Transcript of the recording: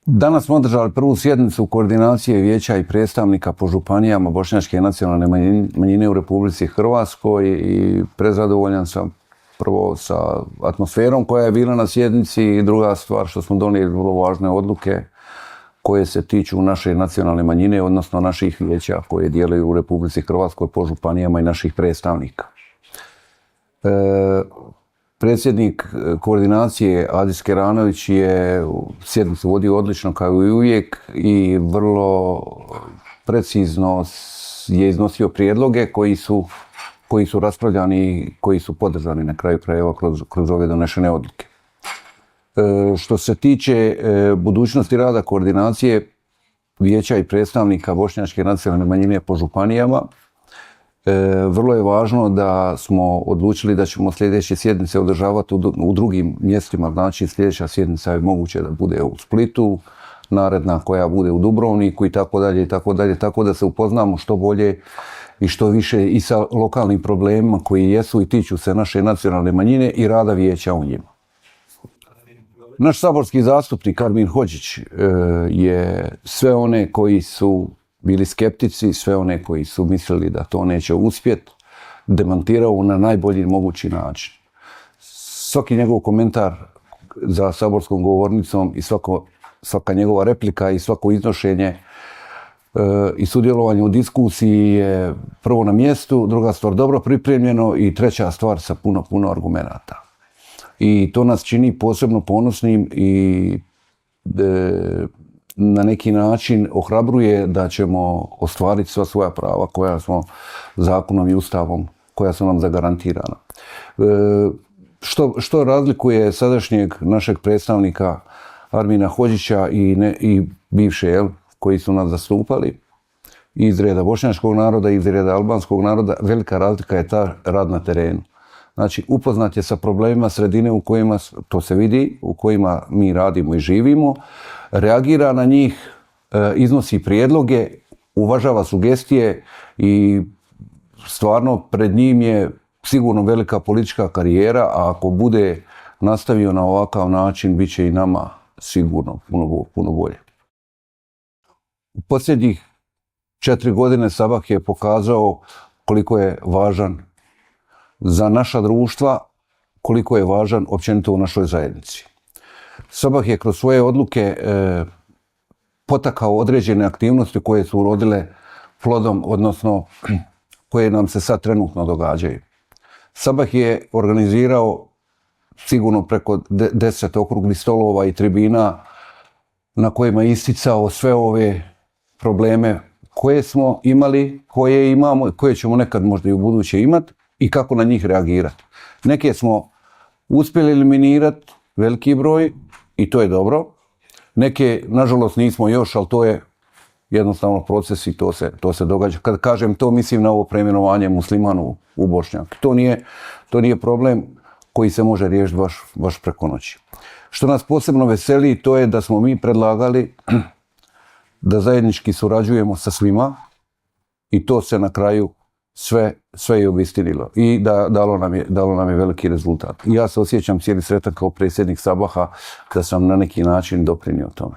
Danas smo održali prvu sjednicu koordinacije vijeća i predstavnika po županijama bošnjačke nacionalne manjine u Republici Hrvatskoj i prezadovoljan sam prvo sa atmosferom koja je bila na sjednici i druga stvar što smo donijeli vrlo važne odluke koje se tiču naše nacionalne manjine, odnosno naših vijeća koje djeluju u Republici Hrvatskoj po županijama i naših predstavnika. Predsjednik koordinacije Adis Keranović je sjednicu vodio odlično kao i uvijek i vrlo precizno je iznosio prijedloge koji su raspravljani i koji su podržani na kraju krajeva kroz ove donešene odluke. Što se tiče budućnosti rada koordinacije vijeća i predstavnika bošnjačke nacionalne manjine po županijama, vrlo je važno da smo odlučili da ćemo sljedeće sjednice održavati u drugim mjestima. Znači sljedeća sjednica je moguće da bude u Splitu, naredna koja bude u Dubrovniku i tako dalje, tako da se upoznamo što bolje i što više i sa lokalnim problemima koji jesu i tiču se naše nacionalne manjine i rada vijeća u njima. Naš saborski zastupnik Armin Hodžić je sve one koji su bili skeptici, sve one koji su mislili da to neće uspjeti, demantirao na najbolji mogući način. Svaki njegov komentar za saborskom govornicom i svaka njegova replika i svako iznošenje i sudjelovanje u diskusiji je prvo na mjestu, druga stvar dobro pripremljeno i treća stvar sa puno argumenata. I to nas čini posebno ponosnim i na neki način ohrabruje da ćemo ostvariti sva svoja prava koja smo zakonom i ustavom, koja su nam zagarantirana. Što razlikuje sadašnjeg našeg predstavnika Armina Hodžića i bivše, koji su nas zastupali iz reda bošnjačkog naroda i iz reda albanskog naroda, velika razlika je ta rad na terenu. Znači, upoznat je sa problemima sredine u kojima, to se vidi, u kojima mi radimo i živimo, reagira na njih, iznosi prijedloge, uvažava sugestije i stvarno pred njim je sigurno velika politička karijera, a ako bude nastavio na ovakav način, bit će i nama sigurno puno bolje. U posljednjih 4 godine Sabah je pokazao koliko je važan za naša društva, koliko je važan općenito u našoj zajednici. Sabah je kroz svoje odluke potakao određene aktivnosti koje su urodile plodom, odnosno koje nam se sad trenutno događaju. Sabah je organizirao sigurno preko 10 okruglih stolova i tribina na kojima je isticao sve ove probleme koje smo imali, koje imamo i koje ćemo nekad možda i u buduće imati i kako na njih reagirati. Neke smo uspjeli eliminirati, veliki broj, i to je dobro. Neke, nažalost, nismo još, ali to je jednostavno proces i to se događa. Kad kažem to, mislim na ovo preimenovanje muslimanu u Bošnjak. To nije problem koji se može riješiti baš preko noći. Što nas posebno veseli, to je da smo mi predlagali da zajednički surađujemo sa svima i to se na kraju sve je obistinilo i dalo nam je veliki rezultat. Ja se osjećam cijeli sretan kao predsjednik Sabaha da sam na neki način doprinio tome.